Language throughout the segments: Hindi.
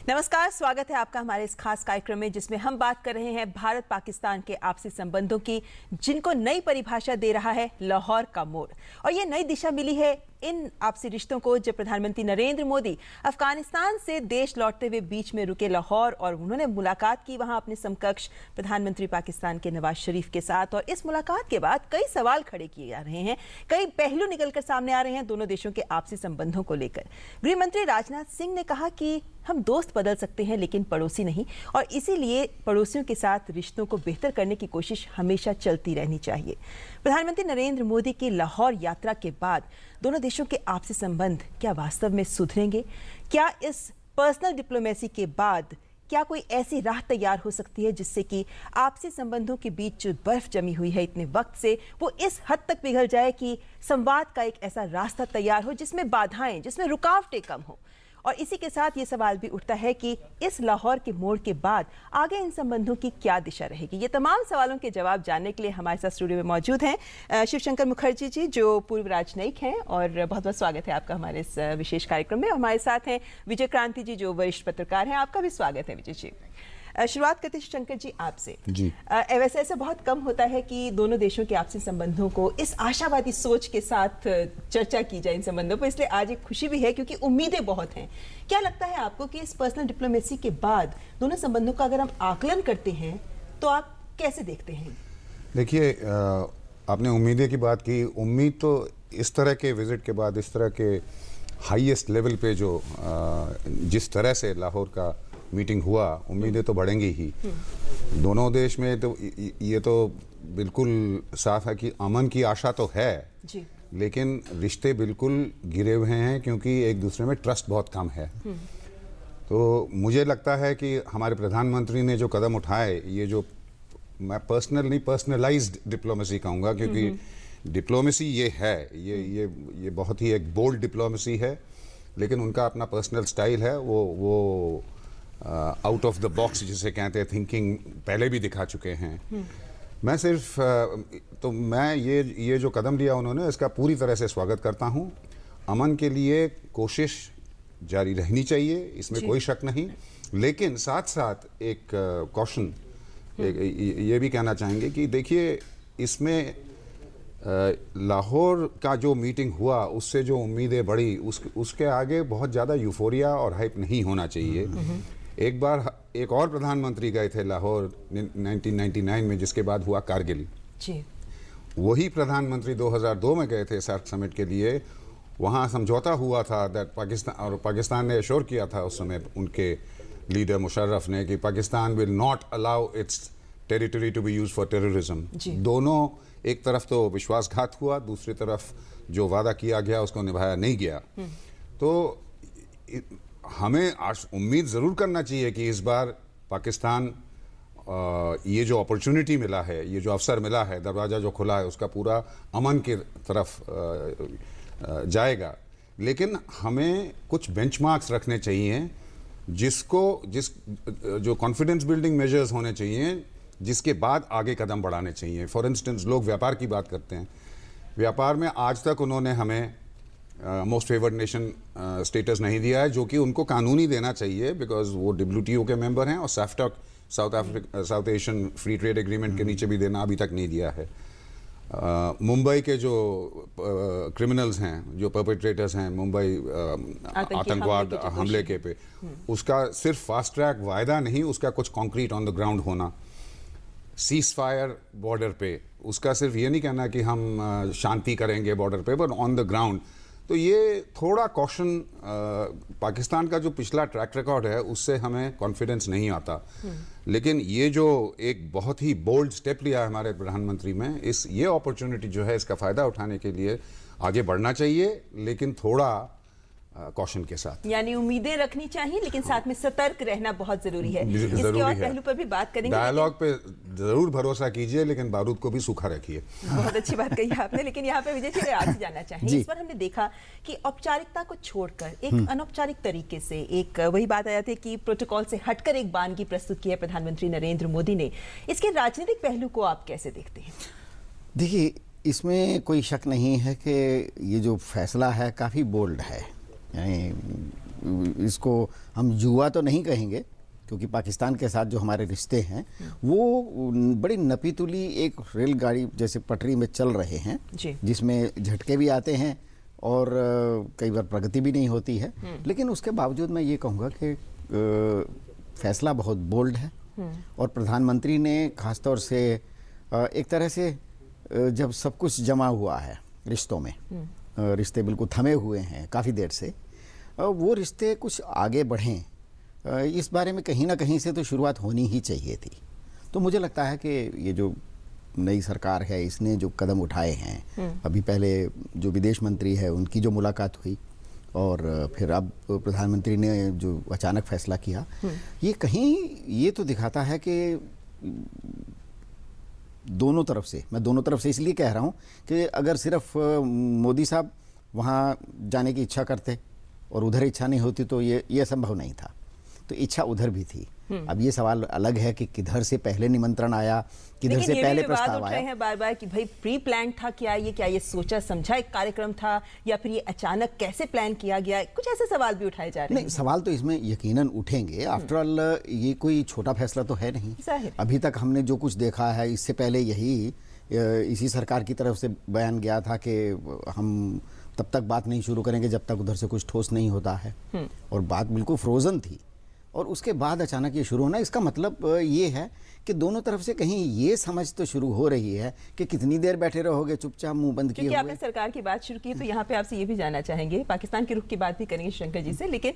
नमस्कार, स्वागत है आपका हमारे इस खास कार्यक्रम में जिसमें हम बात कर रहे हैं भारत पाकिस्तान के आपसी संबंधों की, जिनको नई परिभाषा दे रहा है लाहौर का मोड़। और ये नई दिशा मिली है इन आपसी रिश्तों को जब प्रधानमंत्री नरेंद्र मोदी अफगानिस्तान से देश लौटते हुए बीच में रुके लाहौर और उन्होंने मुलाकात की वहां अपने समकक्ष प्रधानमंत्री पाकिस्तान के नवाज शरीफ के साथ। और इस मुलाकात के बाद कई सवाल खड़े किए जा रहे हैं, कई पहलू निकलकर सामने आ रहे हैं दोनों देशों के आपसी संबंधों को लेकर। गृह मंत्री राजनाथ सिंह ने कहा कि हम दोस्त बदल सकते हैं लेकिन पड़ोसी नहीं, और इसीलिए पड़ोसियों के साथ रिश्तों को बेहतर करने की कोशिश हमेशा चलती रहनी चाहिए। प्रधानमंत्री नरेंद्र मोदी की लाहौर यात्रा के बाद दोनों देशों के आपसी संबंध क्या वास्तव में सुधरेंगे? क्या इस पर्सनल डिप्लोमेसी के बाद क्या कोई ऐसी राह तैयार हो सकती है जिससे कि आपसी संबंधों के बीच जो बर्फ जमी हुई है इतने वक्त से, वो इस हद तक पिघल जाए कि संवाद का एक ऐसा रास्ता तैयार हो जिसमें बाधाएं, जिसमें रुकावटें कम हो? और इसी के साथ ये सवाल भी उठता है कि इस लाहौर के मोड़ के बाद आगे इन संबंधों की क्या दिशा रहेगी? ये तमाम सवालों के जवाब जानने के लिए हमारे साथ स्टूडियो में मौजूद हैं शिवशंकर मुखर्जी जी, जो पूर्व राजनयिक हैं, और बहुत बहुत स्वागत है आपका हमारे इस विशेष कार्यक्रम में। हमारे साथ हैं विजय क्रांति जी, जो वरिष्ठ पत्रकार हैं, आपका भी स्वागत है विजय जी। शुरुआत करते हैं शंकर जी आपसे जी। वैसे ऐसा बहुत कम होता है कि दोनों देशों के आपसी संबंधों को इस आशावादी सोच के साथ चर्चा की जाए इन संबंधों पर, इसलिए आज एक खुशी भी है क्योंकि उम्मीदें बहुत हैं। क्या लगता है आपको कि इस पर्सनल डिप्लोमेसी के बाद दोनों संबंधों का अगर हम आकलन करते हैं तो आप कैसे देखते हैं? देखिए, आपने उम्मीदें की बात की। उम्मीद तो इस तरह के विजिट के बाद, इस तरह के हाईएस्ट लेवल पे जो जिस तरह से लाहौर का मीटिंग हुआ, उम्मीदें तो बढ़ेंगी ही दोनों देश में। तो ये तो बिल्कुल साफ है कि अमन की आशा तो है जी, लेकिन रिश्ते बिल्कुल गिरे हुए हैं क्योंकि एक दूसरे में ट्रस्ट बहुत कम है। तो मुझे लगता है कि हमारे प्रधानमंत्री ने जो कदम उठाए, ये जो मैं पर्सनल नहीं पर्सनलाइज्ड डिप्लोमेसी कहूँगा, क्योंकि डिप्लोमेसी ये है, ये बहुत ही एक बोल्ड डिप्लोमेसी है, लेकिन उनका अपना पर्सनल स्टाइल है। वो आउट ऑफ द बॉक्स जिसे कहते हैं थिंकिंग पहले भी दिखा चुके हैं। मैं सिर्फ तो मैं ये जो कदम लिया उन्होंने, इसका पूरी तरह से स्वागत करता हूं। अमन के लिए कोशिश जारी रहनी चाहिए, इसमें कोई शक नहीं, लेकिन साथ साथ एक कॉशन ये भी कहना चाहेंगे कि देखिए, इसमें लाहौर का जो मीटिंग हुआ उससे जो उम्मीदें बढ़ी, उसके आगे बहुत ज़्यादा यूफोरिया और हाइप नहीं होना चाहिए। एक बार एक और प्रधानमंत्री गए थे लाहौर 1999 में, जिसके बाद हुआ कारगिल जी। वही प्रधानमंत्री 2002 में गए थे सार्क समिट के लिए। वहाँ समझौता हुआ था दैट पाकिस्तान ने एश्योर किया था उस समय उनके लीडर मुशर्रफ ने कि Pakistan will not allow its territory to be used for terrorism. दोनों, एक तरफ तो विश्वासघात हुआ, दूसरी तरफ जो वादा किया गया उसको निभाया नहीं गया। तो हमें उम्मीद ज़रूर करना चाहिए कि इस बार पाकिस्तान ये जो अपॉर्चुनिटी मिला है, ये जो अवसर मिला है, दरवाज़ा जो खुला है, उसका पूरा अमन की तरफ जाएगा। लेकिन हमें कुछ बेंचमार्क्स रखने चाहिए, जो कॉन्फिडेंस बिल्डिंग मेजर्स होने चाहिए, जिसके बाद आगे कदम बढ़ाने चाहिए। फॉर इंस्टेंस, लोग व्यापार की बात करते हैं। व्यापार में आज तक उन्होंने हमें मोस्ट फेवर्ड नेशन स्टेटस नहीं दिया है, जो कि उनको कानूनी देना चाहिए, बिकॉज वो WTO के मेंबर हैं, और सैफ्टॉक South Asian free trade agreement के नीचे भी देना अभी तक नहीं दिया है। मुंबई के जो क्रिमिनल्स हैं, जो परपेट्रेटर्स हैं मुंबई आतंकवाद हमले के पे, उसका सिर्फ फास्ट ट्रैक वायदा नहीं, उसका कुछ कॉन्क्रीट ऑन द ग्राउंड होना। सीज फायर बॉर्डर पे, उसका सिर्फ ये नहीं कहना कि हम शांति करेंगे बॉर्डर पे, बट ऑन द ग्राउंड। तो ये थोड़ा कॉशन, पाकिस्तान का जो पिछला ट्रैक रिकॉर्ड है उससे हमें कॉन्फिडेंस नहीं आता। लेकिन ये जो एक बहुत ही बोल्ड स्टेप लिया है हमारे प्रधानमंत्री में, ये अपॉर्चुनिटी जो है, इसका फ़ायदा उठाने के लिए आगे बढ़ना चाहिए, लेकिन थोड़ा कॉशन के साथ। यानी उम्मीदें रखनी चाहिए, लेकिन साथ में सतर्क रहना बहुत जरूरी है। इसके और पहलू पर भी बात करेंगे। डायलॉग पे जरूर भरोसा कीजिए, लेकिन बारूद को भी सूखा रखिए। बहुत अच्छी बात कही आपने। लेकिन यहाँ पे विजय जी आपसे जानना चाहेंगे, इस बार हमने देखा कि औपचारिकता को छोड़कर एक अनौपचारिक तरीके से एक वही बात आ जाती है कि प्रोटोकॉल से हटकर एक बानगी प्रस्तुत की है प्रधानमंत्री नरेंद्र मोदी ने। इसके राजनीतिक पहलू को आप कैसे देखते हैं? देखिए, इसमें कोई शक नहीं है कि ये जो फैसला है काफ़ी बोल्ड है। यानी इसको हम जुआ तो नहीं कहेंगे, क्योंकि पाकिस्तान के साथ जो हमारे रिश्ते हैं वो बड़ी नपीतुली एक रेलगाड़ी जैसे पटरी में चल रहे हैं, जिसमें झटके भी आते हैं और कई बार प्रगति भी नहीं होती है। लेकिन उसके बावजूद मैं ये कहूँगा कि फैसला बहुत बोल्ड है और प्रधानमंत्री ने खासतौर से एक तरह से जब सब कुछ जमा हुआ है रिश्तों में, रिश्ते बिल्कुल थमे हुए हैं काफ़ी देर से, वो रिश्ते कुछ आगे बढ़ें, इस बारे में कहीं ना कहीं से तो शुरुआत होनी ही चाहिए थी। तो मुझे लगता है कि ये जो नई सरकार है इसने जो कदम उठाए हैं, अभी पहले जो विदेश मंत्री है उनकी जो मुलाकात हुई और फिर अब प्रधानमंत्री ने जो अचानक फैसला किया, ये कहीं ये तो दिखाता है कि दोनों तरफ से, मैं दोनों तरफ से इसलिए कह रहा हूँ कि अगर सिर्फ मोदी साहब वहाँ जाने की इच्छा करते और उधर इच्छा नहीं होती तो ये संभव नहीं था। तो इच्छा उधर भी थी। अब ये सवाल अलग है कि किधर से पहले निमंत्रण आया, किधर से पहले प्रस्ताव आया। हैं बार-बार कि भाई प्री प्लान था क्या ये सोचा समझा एक कार्यक्रम था या फिर ये अचानक कैसे प्लान किया गया, कुछ ऐसे सवाल भी उठाए जा रहे हैं। नहीं, सवाल तो इसमें यकीनन उठेंगे। आफ्टर ऑल ये कोई छोटा फैसला तो है नहीं। अभी तक हमने जो कुछ देखा है, इससे पहले इसी सरकार की तरफ से बयान गया था कि हम तब तक बात नहीं शुरू करेंगे जब तक उधर से कुछ ठोस नहीं होता है, और बात बिल्कुल फ्रोजन थी। और उसके बाद अचानक ये शुरू होना, इसका मतलब ये है कि दोनों तरफ से कहीं ये समझ तो शुरू हो रही है कि कितनी देर बैठे रहोगे चुपचाप मुंह बंद किए हुए। आपने सरकार की बात शुरू की तो यहाँ पे आपसे ये भी जानना चाहेंगे, पाकिस्तान के रुख की बात भी करेंगे शंकर जी से, लेकिन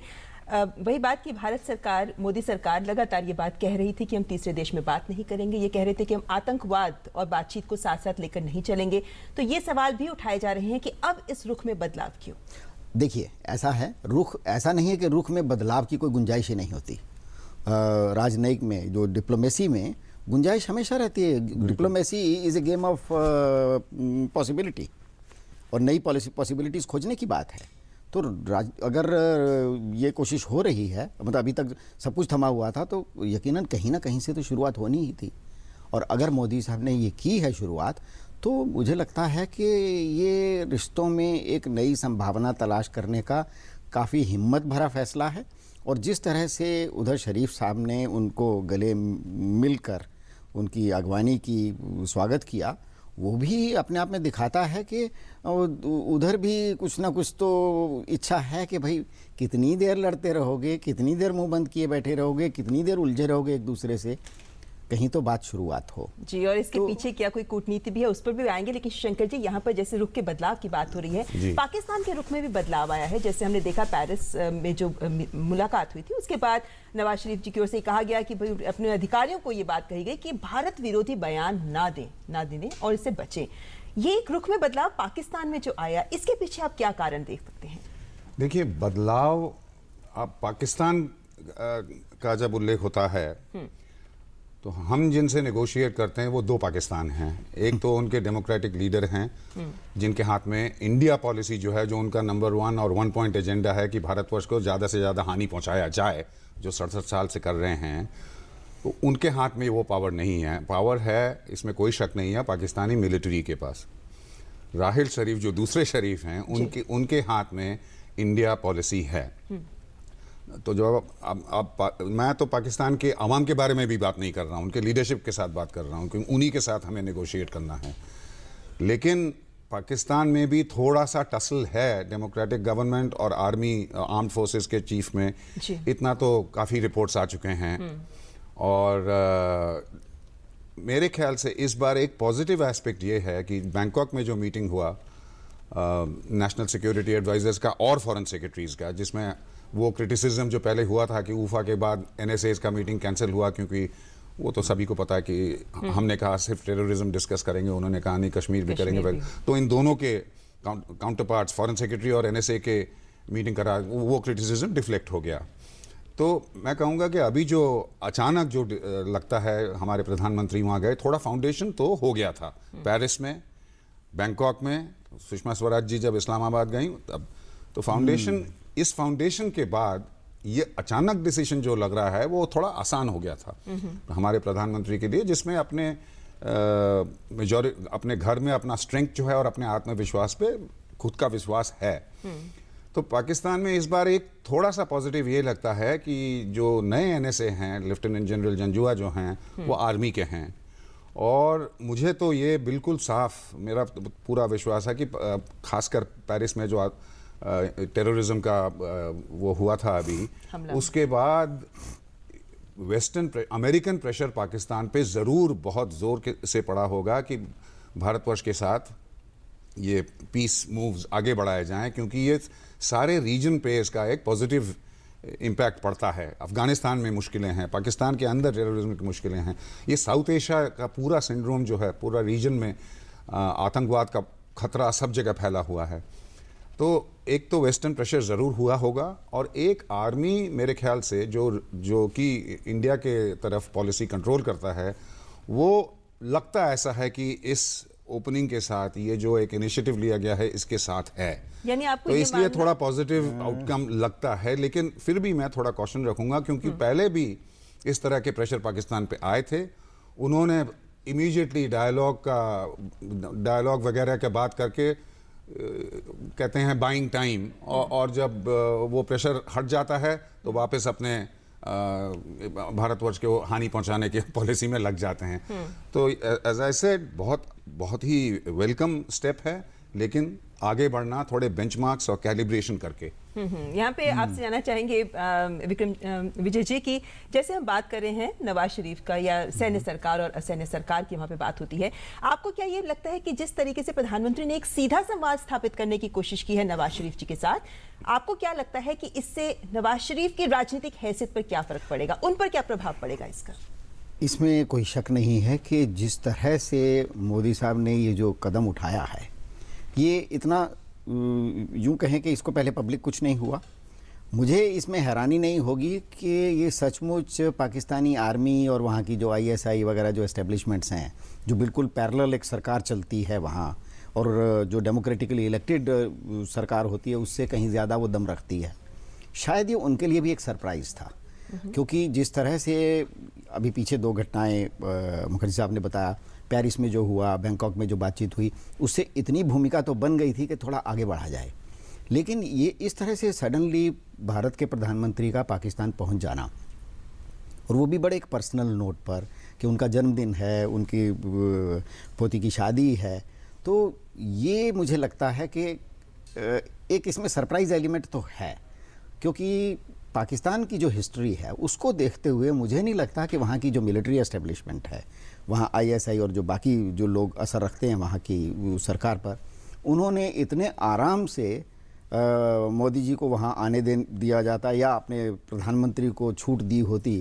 वही बात कि भारत सरकार, मोदी सरकार लगातार ये बात कह रही थी कि हम तीसरे देश में बात नहीं करेंगे, ये कह रहे थे कि हम आतंकवाद और बातचीत को साथ साथ लेकर नहीं चलेंगे। तो ये सवाल भी उठाए जा रहे हैं कि अब इस रुख में बदलाव क्यों? देखिए, ऐसा है, रुख ऐसा नहीं है कि रुख में बदलाव की कोई गुंजाइश ही नहीं होती। राजनयिक में, जो डिप्लोमेसी में गुंजाइश हमेशा रहती है। Diplomacy is a game of possibility और नई पॉसिबिलिटीज खोजने की बात है। तो अगर ये कोशिश हो रही है, मतलब अभी तक सब कुछ थमा हुआ था, तो यकीनन कहीं ना कहीं से तो शुरुआत होनी ही थी। और अगर मोदी साहब ने ये की है शुरुआत, तो मुझे लगता है कि ये रिश्तों में एक नई संभावना तलाश करने का काफ़ी हिम्मत भरा फैसला है। और जिस तरह से उधर शरीफ साहब ने उनको गले मिलकर उनकी अगवानी की स्वागत किया, वो भी अपने आप में दिखाता है कि उधर भी कुछ ना कुछ तो इच्छा है कि भाई कितनी देर लड़ते रहोगे, कितनी देर मुंह बंद किए बैठे रहोगे, कितनी देर उलझे रहोगे एक दूसरे से, कहीं तो बात शुरुआत हो। जी, और इसके पीछे क्या कोई कूटनीति भी है, उस पर भी आएंगे। लेकिन शंकर जी, यहाँ पर जैसे रुख के बदलाव की बात हो रही है, पाकिस्तान के रुख में भी बदलाव आया है। जैसे हमने देखा पेरिस में जो मुलाकात हुई थी, उसके बाद नवाज शरीफ जी की ओर से कहा गया कि भाई अपने अधिकारियों को ये बात कही गई कि भारत विरोधी बयान ना दें और इससे बचें। ये एक रुख में बदलाव पाकिस्तान में जो आया, इसके पीछे आप क्या कारण देख सकते हैं? देखिए, बदलाव आप पाकिस्तान का जब उल्लेख होता है तो हम जिनसे नेगोशिएट करते हैं वो दो पाकिस्तान हैं। एक तो उनके डेमोक्रेटिक लीडर हैं जिनके हाथ में इंडिया पॉलिसी जो है, जो उनका नंबर 1 और 1 पॉइंट एजेंडा है कि भारतवर्ष को ज़्यादा से ज़्यादा हानि पहुंचाया जाए, जो 67 साल से कर रहे हैं, तो उनके हाथ में वो पावर नहीं है। पावर है, इसमें कोई शक नहीं है, पाकिस्तानी मिलिट्री के पास। राहिल शरीफ जो दूसरे शरीफ हैं, उनके हाथ में इंडिया पॉलिसी है। तो जो अब मैं तो पाकिस्तान के अवाम के बारे में भी बात नहीं कर रहा हूँ, उनके लीडरशिप के साथ बात कर रहा हूँ, क्योंकि उन्हीं के साथ हमें नेगोशिएट करना है। लेकिन पाकिस्तान में भी थोड़ा सा टसल है डेमोक्रेटिक गवर्नमेंट और आर्मी, आर्म्ड फोर्सेस के चीफ में। इतना तो काफ़ी रिपोर्ट्स आ चुके हैं। और मेरे ख्याल से इस बार एक पॉजिटिव एस्पेक्ट ये है कि बैंकॉक में जो मीटिंग हुआ नेशनल सिक्योरिटी एडवाइजर्स का और फॉरेन सेक्रेटरीज का, जिसमें वो क्रिटिसिज्म जो पहले हुआ था कि ऊफा के बाद NSAs का मीटिंग कैंसिल हुआ, क्योंकि वो तो सभी को पता है कि हमने कहा सिर्फ टेररिज्म डिस्कस करेंगे, उन्होंने कहा नहीं कश्मीर भी करेंगे। तो इन दोनों के काउंटर पार्ट्स, फॉरेन सेक्रेटरी और NSA के मीटिंग करा, वो क्रिटिसिज्म डिफ्लेक्ट हो गया। तो मैं कहूँगा कि अभी जो अचानक जो लगता है हमारे प्रधानमंत्री वहाँ गए, थोड़ा फाउंडेशन तो हो गया था पेरिस में, बैंकॉक में। सुषमा स्वराज जी जब इस्लामाबाद गई तब तो फाउंडेशन, इस फाउंडेशन के बाद ये अचानक डिसीजन जो लग रहा है वो थोड़ा आसान हो गया था हमारे प्रधानमंत्री के लिए, जिसमें अपने घर में अपना स्ट्रेंथ जो है और अपने आत्मविश्वास पे खुद का विश्वास है। तो पाकिस्तान में इस बार एक थोड़ा सा पॉजिटिव ये लगता है कि जो नए एनएसए हैं, लेफ्टिनेंट जनरल जंजुआ जो हैं, वो आर्मी के हैं। और मुझे तो ये बिल्कुल साफ, मेरा पूरा विश्वास है कि खासकर पेरिस में जो टेररिज्म का वो हुआ था अभी, उसके बाद अमेरिकन प्रेशर पाकिस्तान पे ज़रूर बहुत ज़ोर से पड़ा होगा कि भारतवर्ष के साथ ये पीस मूव्स आगे बढ़ाए जाएं, क्योंकि ये सारे रीजन पे इसका एक पॉजिटिव इम्पैक्ट पड़ता है। अफगानिस्तान में मुश्किलें हैं, पाकिस्तान के अंदर टेररिज्म की मुश्किलें हैं, ये साउथ एशिया का पूरा सिंड्रोम जो है, पूरा रीजन में आतंकवाद का खतरा सब जगह फैला हुआ है। तो एक तो वेस्टर्न प्रेशर ज़रूर हुआ होगा, और एक आर्मी मेरे ख्याल से जो कि इंडिया के तरफ पॉलिसी कंट्रोल करता है, वो लगता ऐसा है कि इस ओपनिंग के साथ ये जो एक इनिशिएटिव लिया गया है इसके साथ है, यानी आपको तो ये इसलिए थोड़ा पॉजिटिव आउटकम लगता है। लेकिन फिर भी मैं थोड़ा कॉशन रखूंगा, क्योंकि पहले भी इस तरह के प्रेशर पाकिस्तान पे आए थे, उन्होंने इमीडिएटली डायलॉग वगैरह के बात करके कहते हैं बाइंग टाइम, और जब वो प्रेशर हट जाता है तो वापस अपने भारतवर्ष के हानि पहुंचाने की पॉलिसी में लग जाते हैं। तो एज आई सेड, बहुत ही वेलकम स्टेप है, लेकिन आगे बढ़ना थोड़े बेंचमार्क्स और कैलिब्रेशन करके। यहाँ पे आपसे जानना चाहेंगे विजय जी की, जैसे हम बात कर रहे हैं नवाज शरीफ का या सैन्य सरकार और असैन्य सरकार की वहाँ पे बात होती है, आपको क्या ये लगता है कि जिस तरीके से प्रधानमंत्री ने एक सीधा संवाद स्थापित करने की कोशिश की है नवाज शरीफ जी के साथ, आपको क्या लगता है कि इससे नवाज शरीफ की राजनीतिक हैसियत पर क्या फर्क पड़ेगा, उन पर क्या प्रभाव पड़ेगा इसका? इसमें कोई शक नहीं है कि जिस तरह से मोदी साहब ने ये जो कदम उठाया है, ये इतना यूं कहें कि इसको पहले पब्लिक कुछ नहीं हुआ। मुझे इसमें हैरानी नहीं होगी कि ये सचमुच पाकिस्तानी आर्मी और वहाँ की जो आईएसआई वगैरह जो एस्टेब्लिशमेंट्स हैं, जो बिल्कुल पैरेलल एक सरकार चलती है वहाँ, और जो डेमोक्रेटिकली इलेक्टेड सरकार होती है उससे कहीं ज़्यादा वो दम रखती है, शायद ये उनके लिए भी एक सरप्राइज़ था। क्योंकि जिस तरह से अभी पीछे दो घटनाएं मुखर्जी साहब ने बताया, पेरिस में जो हुआ, बैंकॉक में जो बातचीत हुई, उससे इतनी भूमिका तो बन गई थी कि थोड़ा आगे बढ़ा जाए। लेकिन ये इस तरह से सडनली भारत के प्रधानमंत्री का पाकिस्तान पहुंच जाना, और वो भी बड़े एक पर्सनल नोट पर कि उनका जन्मदिन है, उनकी पोती की शादी है, तो ये मुझे लगता है कि एक इसमें सरप्राइज़ एलिमेंट तो है। क्योंकि पाकिस्तान की जो हिस्ट्री है उसको देखते हुए मुझे नहीं लगता कि वहाँ की जो मिलिट्री एस्टेब्लिशमेंट है, वहाँ आईएसआई और जो बाकी जो लोग असर रखते हैं वहाँ की सरकार पर, उन्होंने इतने आराम से मोदी जी को वहाँ आने दिया जाता, या अपने प्रधानमंत्री को छूट दी होती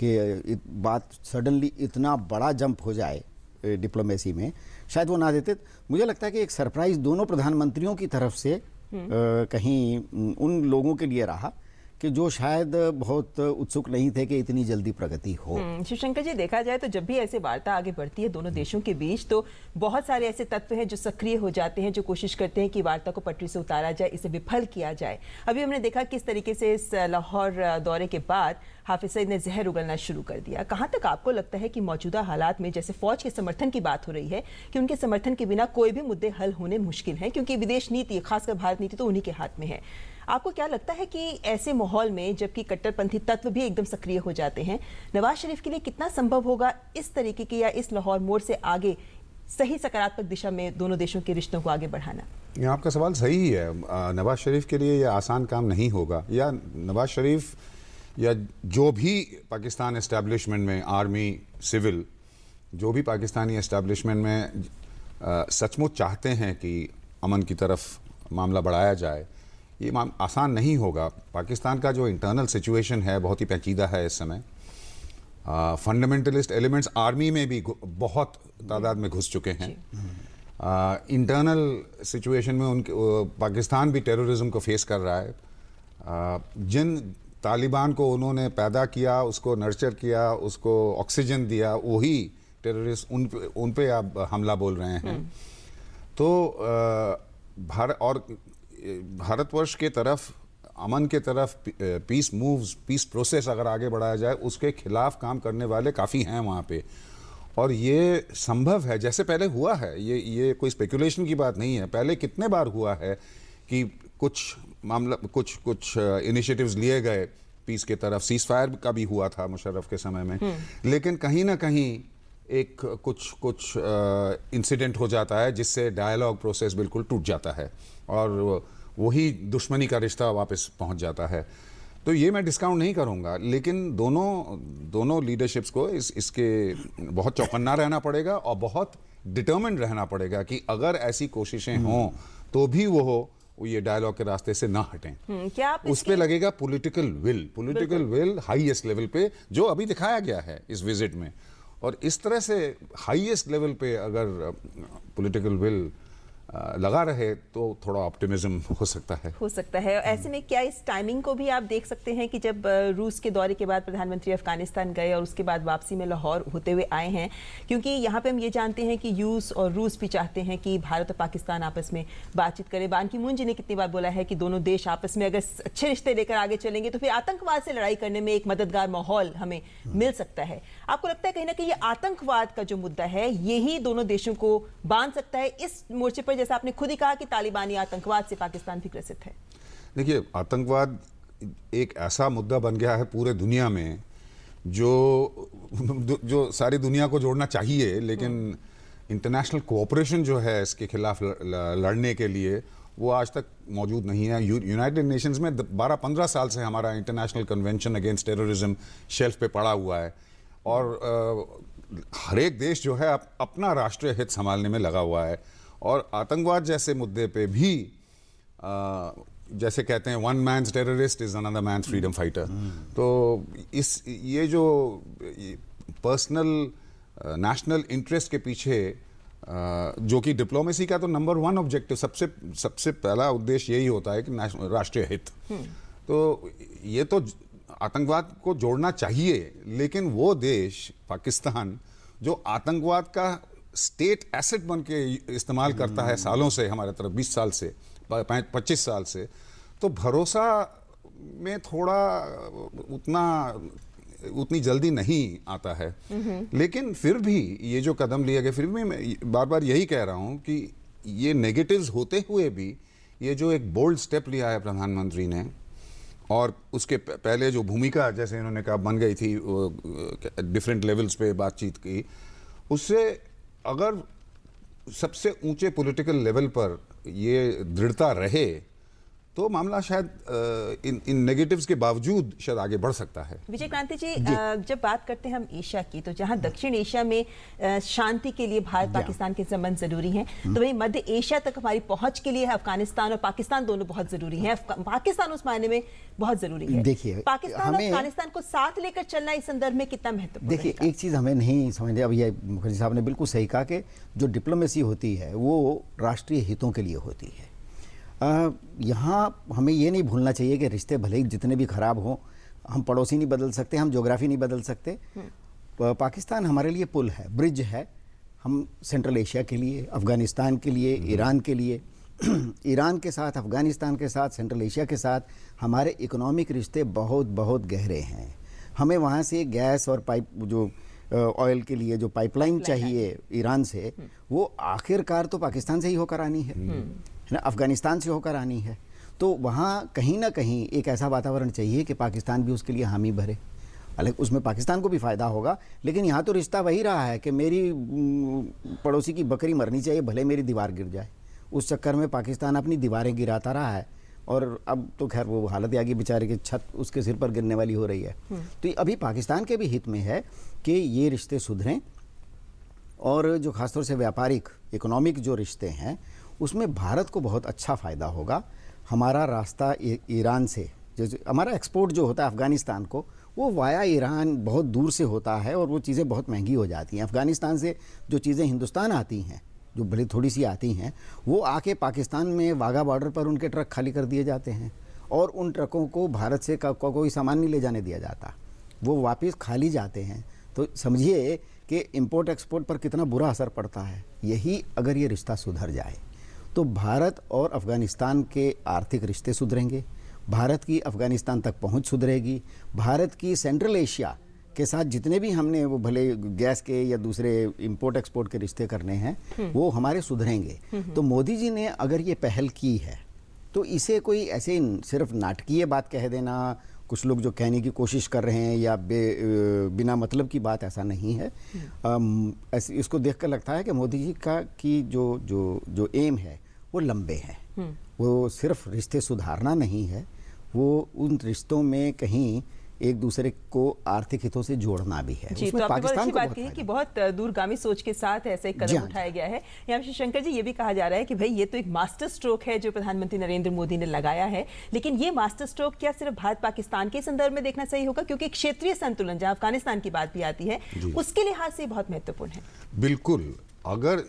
कि बात सडनली इतना बड़ा जंप हो जाए डिप्लोमेसी में, शायद वो ना देते। मुझे लगता है कि एक सरप्राइज़ दोनों प्रधानमंत्रियों की तरफ से कहीं उन लोगों के लिए रहा कि जो शायद बहुत उत्सुक नहीं थे कि इतनी जल्दी प्रगति हो। शिवशंकर जी, देखा जाए तो जब भी ऐसे वार्ता आगे बढ़ती है दोनों देशों के बीच, तो बहुत सारे ऐसे तत्व हैं जो सक्रिय हो जाते हैं, जो कोशिश करते हैं कि वार्ता को पटरी से उतारा जाए, इसे विफल किया जाए। अभी हमने देखा किस तरीके से इस लाहौर दौरे के बाद हाफिज सईद ने जहर उगलना शुरू कर दिया। कहाँ तक आपको लगता है कि मौजूदा हालात में, जैसे फौज के समर्थन की बात हो रही है, कि उनके समर्थन के बिना कोई भी मुद्दे हल होने मुश्किल हैं, क्योंकि विदेश नीति, खासकर भारत नीति, तो उन्हीं के हाथ में है। आपको क्या लगता है कि ऐसे माहौल में जबकि कट्टरपंथी तत्व भी एकदम सक्रिय हो जाते हैं, नवाज शरीफ के लिए कितना संभव होगा इस तरीके की या इस लाहौर मोड़ से आगे सही सकारात्मक दिशा में दोनों देशों के रिश्तों को आगे बढ़ाना? ये आपका सवाल सही ही है। नवाज शरीफ के लिए यह आसान काम नहीं होगा, या नवाज शरीफ या जो भी पाकिस्तान एस्टैब्लिशमेंट में, आर्मी, सिविल, जो भी पाकिस्तानी एस्टैब्लिशमेंट में सचमुच चाहते हैं कि अमन की तरफ मामला बढ़ाया जाए, ये आसान नहीं होगा। पाकिस्तान का जो इंटरनल सिचुएशन है बहुत ही पेचीदा है इस समय। फंडामेंटलिस्ट एलिमेंट्स आर्मी में भी बहुत तादाद में घुस चुके हैं। इंटरनल सिचुएशन में पाकिस्तान भी टेररिज्म को फेस कर रहा है। जिन तालिबान को उन्होंने पैदा किया, उसको नर्चर किया, उसको ऑक्सीजन दिया, वही टेररिस्ट उन पे आप हमला बोल रहे हैं। तो भारतवर्ष के तरफ, अमन के तरफ, पीस मूव्स, पीस प्रोसेस अगर आगे बढ़ाया जाए, उसके खिलाफ काम करने वाले काफ़ी हैं वहाँ पे, और ये संभव है। जैसे पहले हुआ है, ये कोई स्पेकुलेशन की बात नहीं है। पहले कितने बार हुआ है कि कुछ मामला कुछ इनिशिएटिव्स लिए गए पीस की तरफ, सीज फायर का भी हुआ था मुशर्रफ के समय में, लेकिन कहीं ना कहीं एक कुछ इंसिडेंट हो जाता है जिससे डायलॉग प्रोसेस बिल्कुल टूट जाता है और वही दुश्मनी का रिश्ता वापस पहुंच जाता है। तो ये मैं डिस्काउंट नहीं करूंगा, लेकिन दोनों लीडरशिप्स को इसके बहुत चौकन्ना रहना पड़ेगा और बहुत डिटर्मिन्ड रहना पड़ेगा कि अगर ऐसी कोशिशें हों तो भी वो ये डायलॉग के रास्ते से ना हटें। क्या आप उस पे लगेगा पॉलिटिकल विल हाईएस्ट लेवल पे, जो अभी दिखाया गया है इस विजिट में। और इस तरह से हाईएस्ट लेवल पे अगर पॉलिटिकल विल लगा रहे तो थोड़ा ऑप्टिमिज्म हो सकता है। ऐसे में क्या इस टाइमिंग को भी आप देख सकते हैं कि जब रूस के दौरे के बाद प्रधानमंत्री अफगानिस्तान गए और उसके बाद वापसी में लाहौर होते हुए आए हैं, क्योंकि यहाँ पे हम ये जानते हैं कि यूएस और रूस भी चाहते हैं कि भारत और पाकिस्तान आपस में बातचीत करें। बान की मून जी ने कितनी बार बोला है कि दोनों देश आपस में अगर अच्छे रिश्ते लेकर आगे चलेंगे तो फिर आतंकवाद से लड़ाई करने में एक मददगार माहौल हमें मिल सकता है। आपको लगता है कहीं ना कहीं ये आतंकवाद का जो मुद्दा है यही दोनों देशों को बांध सकता है इस मोर्चे पर, जैसा आपने खुद ही कहा कि तालिबानी आतंकवाद से पाकिस्तान भी ग्रसित है? देखिए, आतंकवाद एक ऐसा मुद्दा बन गया है पूरे दुनिया में जो सारी दुनिया को जोड़ना चाहिए, लेकिन इंटरनेशनल कोऑपरेशन जो है इसके खिलाफ लड़ने के लिए वो आज तक मौजूद नहीं है। यूनाइटेड नेशंस में 12-15 साल से हमारा international convention against terrorism shelf पे पड़ा हुआ है और हर एक देश जो है अपना राष्ट्रीय हित संभालने में लगा हुआ है। और आतंकवाद जैसे मुद्दे पे भी जैसे कहते हैं one man's terrorist is another man's freedom fighter, तो ये जो पर्सनल नेशनल इंटरेस्ट के पीछे जो कि डिप्लोमेसी का तो नंबर 1 ऑब्जेक्टिव, सबसे पहला उद्देश्य यही होता है कि राष्ट्रीय हित। तो ये तो आतंकवाद को जोड़ना चाहिए, लेकिन वो देश पाकिस्तान जो आतंकवाद का स्टेट एसेट बन के इस्तेमाल करता है सालों से, हमारे तरफ 20 साल से 25 साल से, तो भरोसा में थोड़ा उतनी जल्दी नहीं आता है। लेकिन फिर भी ये जो कदम लिए गए, फिर भी मैं बार बार यही कह रहा हूं कि ये नेगेटिव्स होते हुए भी ये जो एक बोल्ड स्टेप लिया है प्रधानमंत्री ने, और उसके पहले जो भूमिका जैसे इन्होंने कहा बन गई थी डिफरेंट लेवल्स पे बातचीत की, उससे अगर सबसे ऊंचे पॉलिटिकल लेवल पर ये दृढ़ता रहे तो मामला शायद इन नेगेटिव्स के बावजूद शायद आगे बढ़ सकता है। विजय क्रांति जी, जब बात करते हैं हम एशिया की, तो जहां दक्षिण एशिया में शांति के लिए भारत पाकिस्तान के संबंध जरूरी हैं, तो वहीं मध्य एशिया तक हमारी पहुंच के लिए अफगानिस्तान और पाकिस्तान दोनों बहुत जरूरी हैं। पाकिस्तान उस मायने में बहुत जरूरी है। देखिए, पाकिस्तान और अफगानिस्तान को साथ लेकर चलना इस संदर्भ में कितना महत्वपूर्ण है? देखिए, एक चीज हमें नहीं समझते, अब ये मुखर्जी साहब ने बिल्कुल सही कहा कि जो डिप्लोमेसी होती है वो राष्ट्रीय हितों के लिए होती है। यहाँ हमें ये नहीं भूलना चाहिए कि रिश्ते भले ही जितने भी खराब हों, हम पड़ोसी नहीं बदल सकते, हम ज्योग्राफी नहीं बदल सकते। पाकिस्तान हमारे लिए पुल है, ब्रिज है। हम सेंट्रल एशिया के लिए, अफगानिस्तान के लिए, ईरान के लिए, ईरान के साथ, अफगानिस्तान के साथ, सेंट्रल एशिया के साथ हमारे इकोनॉमिक रिश्ते बहुत बहुत गहरे हैं। हमें वहाँ से गैस और पाइप जो ऑयल के लिए जो पाइपलाइन चाहिए ईरान से, वो आखिरकार तो पाकिस्तान से ही होकर आनी है ना, अफगानिस्तान से होकर आनी है। तो वहाँ कहीं ना कहीं एक ऐसा वातावरण चाहिए कि पाकिस्तान भी उसके लिए हामी भरे। हालांकि उसमें पाकिस्तान को भी फ़ायदा होगा, लेकिन यहाँ तो रिश्ता वही रहा है कि मेरी पड़ोसी की बकरी मरनी चाहिए, भले मेरी दीवार गिर जाए। उस चक्कर में पाकिस्तान अपनी दीवारें गिराता रहा है और अब तो खैर वो हालत आ गई बेचारे की, छत उसके सिर पर गिरने वाली हो रही है। तो अभी पाकिस्तान के भी हित में है कि ये रिश्ते सुधरें, और जो खासतौर से व्यापारिक इकोनॉमिक जो रिश्ते हैं उसमें भारत को बहुत अच्छा फ़ायदा होगा। हमारा रास्ता ईरान से, जैसे हमारा एक्सपोर्ट जो होता है अफ़गानिस्तान को, वो वाया ईरान बहुत दूर से होता है और वो चीज़ें बहुत महंगी हो जाती हैं। अफ़गानिस्तान से जो चीज़ें हिंदुस्तान आती हैं, जो भले थोड़ी सी आती हैं, वो आके पाकिस्तान में वाघा बॉर्डर पर उनके ट्रक खाली कर दिए जाते हैं और उन ट्रकों को भारत से कोई सामान नहीं ले जाने दिया जाता, वो वापस खाली जाते हैं। तो समझिए कि इंपोर्ट एक्सपोर्ट पर कितना बुरा असर पड़ता है। यही अगर ये रिश्ता सुधर जाए तो भारत और अफ़गानिस्तान के आर्थिक रिश्ते सुधरेंगे, भारत की अफ़गानिस्तान तक पहुंच सुधरेगी, भारत की सेंट्रल एशिया के साथ जितने भी हमने वो भले गैस के या दूसरे इंपोर्ट एक्सपोर्ट के रिश्ते करने हैं वो हमारे सुधरेंगे। तो मोदी जी ने अगर ये पहल की है तो इसे कोई ऐसे सिर्फ नाटकीय बात कह देना, कुछ लोग जो कहने की कोशिश कर रहे हैं या बिना मतलब की बात, ऐसा नहीं है। इसको देखकर लगता है कि मोदी जी का की जो एम है वो लंबे हैं। वो सिर्फ रिश्ते सुधारना नहीं है, वो उन रिश्तों में कहीं एक दूसरे को आर्थिक हितों से जोड़ना भी है। जी, तो आपने बहुत अच्छी बात कही कि बहुत दूरगामी सोच के साथ ऐसे एक कदम उठाया गया है। यहाँ श्री शंकर जी, ये भी कहा जा रहा है कि भाई ये तो एक मास्टर स्ट्रोक है जो प्रधानमंत्री नरेंद्र मोदी ने लगाया है, लेकिन ये मास्टर स्ट्रोक क्या सिर्फ भारत पाकिस्तान के संदर्भ में देखना सही होगा, क्योंकि क्षेत्रीय संतुलन जहाँ अफगानिस्तान की बात भी आती है उसके लिहाज से बहुत महत्वपूर्ण है। बिल्कुल। अगर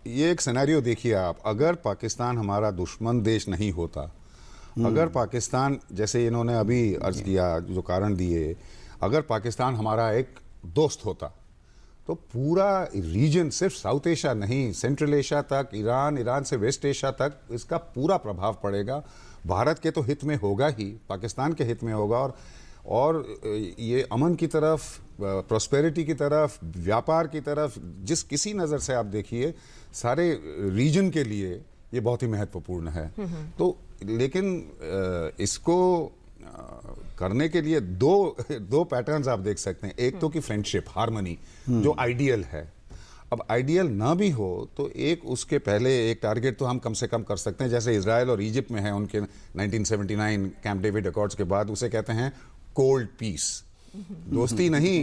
ये एक सिनेरियो देखिए आप, अगर पाकिस्तान हमारा दुश्मन देश नहीं होता, अगर पाकिस्तान, जैसे इन्होंने अभी अर्ज किया जो कारण दिए, अगर पाकिस्तान हमारा एक दोस्त होता तो पूरा रीजन, सिर्फ साउथ एशिया नहीं, सेंट्रल एशिया तक, ईरान से वेस्ट एशिया तक इसका पूरा प्रभाव पड़ेगा। भारत के तो हित में होगा ही, पाकिस्तान के हित में होगा, और ये अमन की तरफ, प्रॉस्पेरिटी की तरफ, व्यापार की तरफ, जिस किसी नज़र से आप देखिए, सारे रीजन के लिए ये बहुत ही महत्वपूर्ण है। तो लेकिन इसको करने के लिए दो पैटर्न्स आप देख सकते हैं। एक तो कि फ्रेंडशिप, हार्मनी जो आइडियल है। अब आइडियल ना भी हो तो एक उसके पहले एक टारगेट तो हम कम से कम कर सकते हैं, जैसे इजराइल और इजिप्ट में है उनके 1979 कैंप डेविड अकॉर्ड्स के बाद, उसे कहते हैं कोल्ड पीस। दोस्ती नहीं,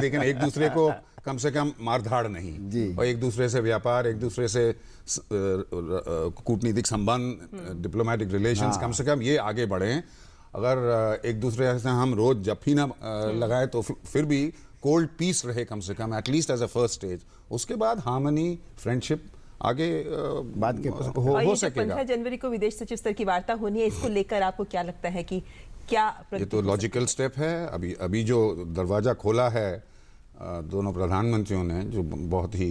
लेकिन एक दूसरे को कम से कम मारधाड़ नहीं, और एक दूसरे से व्यापार, एक दूसरे से कूटनीतिक संबंध, डिप्लोमेटिक रिलेशंस, कम से कम ये आगे बढ़ें। अगर एक दूसरे से हम रोज जफ्फी ना लगाए तो फिर भी कोल्ड पीस रहे कम से कम, at least as a first stage. उसके बाद हार्मनी, फ्रेंडशिप आगे बात के हो सकेगा। 15 जनवरी को विदेश सचिव स्तर की वार्ता होनी है, इसको लेकर आपको क्या लगता है कि क्या ये तो लॉजिकल स्टेप है। अभी जो दरवाजा खोला है दोनों प्रधानमंत्रियों ने, जो बहुत ही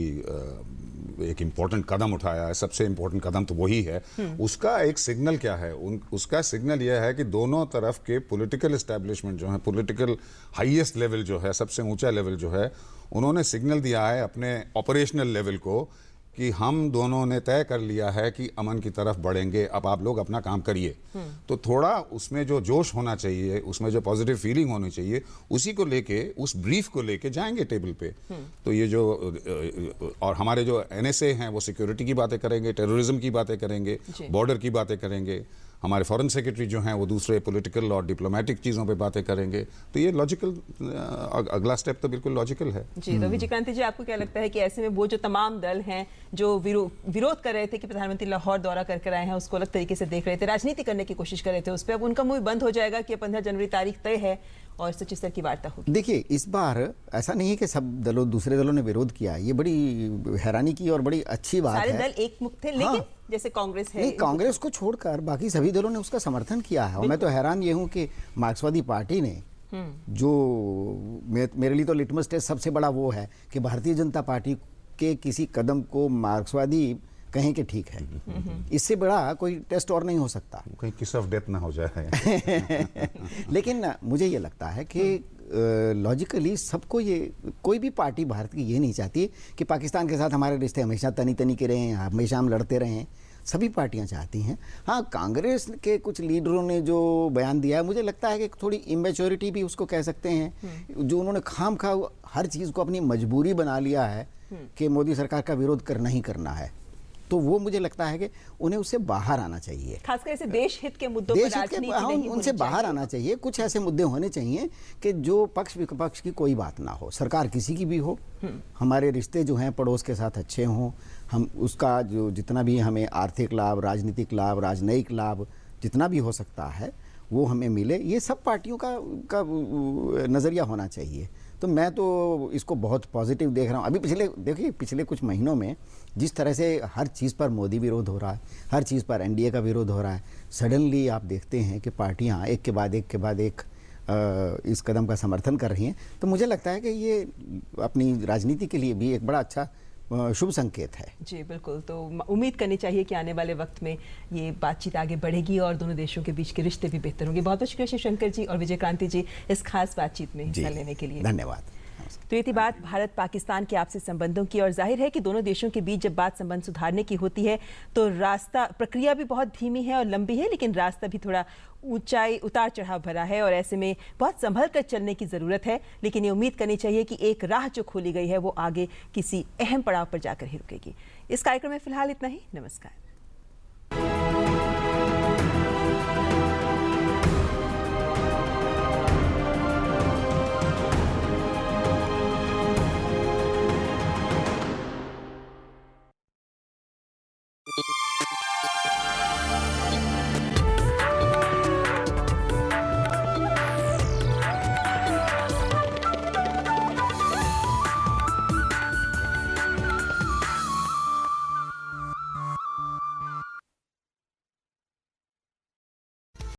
एक इम्पोर्टेंट कदम उठाया है, सबसे इम्पोर्टेंट कदम तो वही है। उसका एक सिग्नल क्या है? उसका सिग्नल यह है कि दोनों तरफ के पॉलिटिकल एस्टैब्लिशमेंट जो है, पॉलिटिकल हाईएस्ट लेवल जो है, सबसे ऊंचा लेवल जो है, उन्होंने सिग्नल दिया है अपने ऑपरेशनल लेवल को कि हम दोनों ने तय कर लिया है कि अमन की तरफ बढ़ेंगे, अब आप लोग अपना काम करिए। तो थोड़ा उसमें जो जोश होना चाहिए, उसमें जो पॉजिटिव फीलिंग होनी चाहिए, उसी को लेके, उस ब्रीफ को लेके जाएंगे टेबल पे। तो ये जो और हमारे जो एनएसए हैं वो सिक्योरिटी की बातें करेंगे, टेररिज्म की बातें करेंगे, बॉर्डर की बातें करेंगे, हमारे फॉरेन सेक्रेटरी जो हैं वो दूसरे पॉलिटिकल और डिप्लोमेटिक चीज़ों पे बातें करेंगे। तो ये लॉजिकल, अगला स्टेप तो बिल्कुल लॉजिकल है। जी, तो विजयकांति जी, आपको क्या लगता है कि ऐसे में वो जो तमाम दल हैं जो विरोध कर रहे थे कि प्रधानमंत्री लाहौर दौरा करके आए हैं, उसको अलग तरीके से देख रहे थे, राजनीति करने की कोशिश कर रहे थे उस पर, अब उनका मुंह बंद हो जाएगा कि 15 जनवरी तारीख तय है और सचिव स्तर की वार्ता होगी? देखिए, इस बार ऐसा नहीं है कि सब दलों, दूसरे दलों ने विरोध किया, ये बड़ी हैरानी की और बड़ी अच्छी बात है। सारे दल एकमुख थे, लेकिन जैसे कांग्रेस है, नहीं, कांग्रेस को छोड़कर बाकी सभी दलों ने उसका समर्थन किया है। और मैं तो हैरान ये हूं कि मार्क्सवादी पार्टी ने, जो मेरे लिए तो लिटमस टेस्ट सबसे बड़ा वो है कि भारतीय जनता पार्टी के किसी कदम को मार्क्सवादी कहें कि ठीक है, इससे बड़ा कोई टेस्ट और नहीं हो सकता, कहीं किस ऑफ डेथ ना हो जाए। लेकिन मुझे ये लगता है कि लॉजिकली सबको, ये कोई भी पार्टी भारत की ये नहीं चाहती कि पाकिस्तान के साथ हमारे रिश्ते हमेशा तनी तनी के रहें, हमेशा हम लड़ते रहें। सभी पार्टियां चाहती हैं। हाँ, कांग्रेस के कुछ लीडरों ने जो बयान दिया है, मुझे लगता है कि थोड़ी इमेच्योरिटी भी उसको कह सकते हैं, जो उन्होंने खामखा हर चीज़ को अपनी मजबूरी बना लिया है कि मोदी सरकार का विरोध करना ही करना है। तो वो मुझे लगता है कि उन्हें उससे बाहर आना चाहिए, खासकर ऐसे देश हित के मुद्दों पर राजनीति नहीं उनसे बाहर आना चाहिए। कुछ ऐसे मुद्दे होने चाहिए कि जो पक्ष विपक्ष की कोई बात ना हो, सरकार किसी की भी हो, हमारे रिश्ते जो हैं पड़ोस के साथ अच्छे हों, हम उसका जो जितना भी हमें आर्थिक लाभ, राजनीतिक लाभ, राजनयिक लाभ जितना भी हो सकता है वो हमें मिले। ये सब पार्टियों का नज़रिया होना चाहिए। तो मैं तो इसको बहुत पॉजिटिव देख रहा हूँ। अभी पिछले कुछ महीनों में जिस तरह से हर चीज़ पर मोदी विरोध हो रहा है, हर चीज़ पर एनडीए का विरोध हो रहा है, सडनली आप देखते हैं कि पार्टियाँ एक के बाद एक इस कदम का समर्थन कर रही हैं। तो मुझे लगता है कि ये अपनी राजनीति के लिए भी एक बड़ा अच्छा शुभ संकेत है। जी बिल्कुल, तो उम्मीद करनी चाहिए कि आने वाले वक्त में ये बातचीत आगे बढ़ेगी और दोनों देशों के बीच के रिश्ते भी बेहतर होंगे। बहुत बहुत शुक्रिया शिव शंकर जी और विजयकांति जी इस खास बातचीत में हिस्सा लेने के लिए। धन्यवाद। तो ये थी बात भारत पाकिस्तान के आपसी संबंधों की, और जाहिर है कि दोनों देशों के बीच जब बात संबंध सुधारने की होती है तो रास्ता, प्रक्रिया भी बहुत धीमी है और लंबी है, लेकिन रास्ता भी थोड़ा ऊंचाई उतार चढ़ाव भरा है और ऐसे में बहुत संभल कर चलने की जरूरत है। लेकिन ये उम्मीद करनी चाहिए कि एक राह जो खोली गई है वो आगे किसी अहम पड़ाव पर जाकर ही रुकेगी। इस कार्यक्रम में फिलहाल इतना ही। नमस्कार।